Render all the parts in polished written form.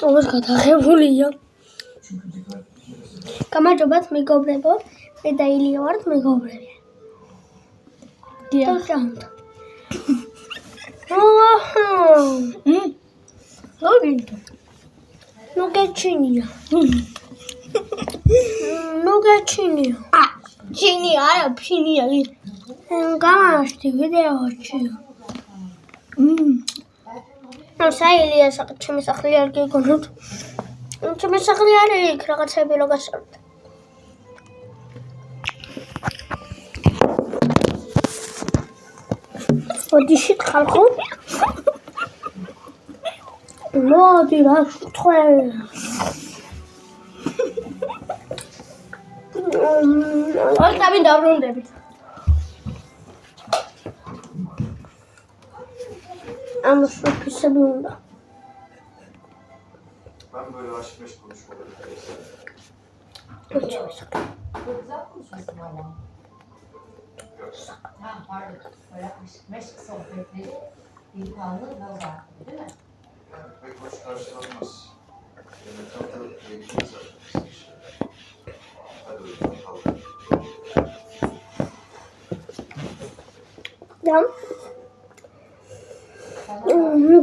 Όμως καταγεύγουλია. Καμάτζομπατ μηγόβρεβο, με τα ηλιόρτ μηγόβρεβε. Το σάντο. Νουγκατσίνια. Νουγκατσίνια. Τσίνια, άρα ψίνια. Κάνα στη βίντεο τσίνια. Საილია ჩემი სახლი არ გიგონოთ. ჩემი სახლი არ იქ რაღაცები რო გასწორდ. ოდიშით ხალხო. მოდი რა შეთქვე. ოსტაბი დაბრუნდებით. Ama şu pisse bunda. Ben böyle aşk meşk konuşmaları Çok sakın. Çok güzel konuşuyorsun valla. Ha pardon. Böyle aşk meşk sohbetleri imkanı da var değil mi? Yani pek hoş karşılanmaz. Yani tam da geçiyor zaten. Hadi bakalım kaldı. Tamam.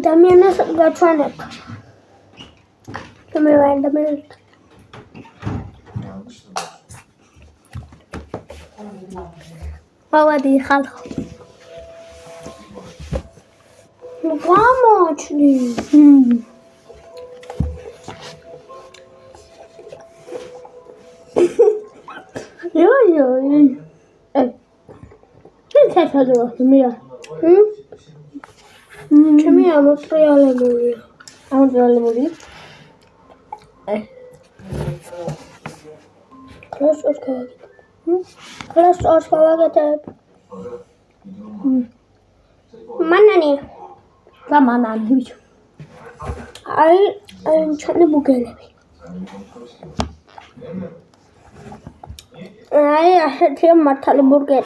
Damiana gaçanek. Kimi verdi mi? Yanlış mı? Baba değil halk. Vamos açlı. Yo. Evet. Ne tesadüf ya? Kimi amatriyalemoya. Amatriyalemoya. Klas oskavaget. Manani. Manani. Ay çanı bu gelebi. Ay aşağıya matalı burger.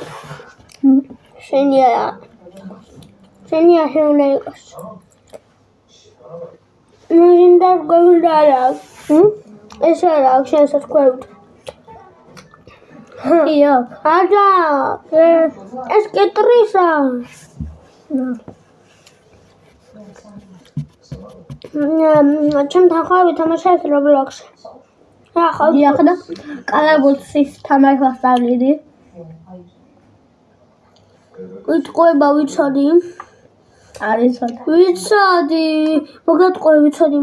Sen yaşıyorsunuz. Müziğinden gönderler. Eserler, şey satıyor. Yok. Hadi. Eski Teresa. Çem takar bir tamaşa Roblox. Yakında Kalabosis tamaşa sarıldı. Ütkoyba ვიცოდი. არის ვიცოდი. მოგატყუე ვიცოდი.